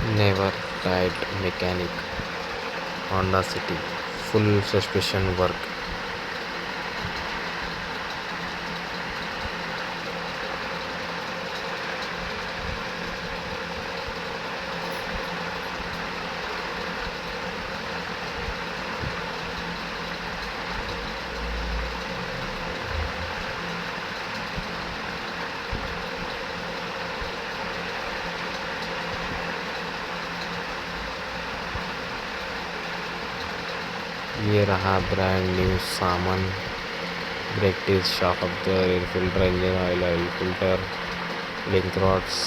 Never tried mechanic. Honda City. Full suspension work. ये रहा brand new सामान. Brake test, shock absorber, air filter, engine oil, oil filter, link rods,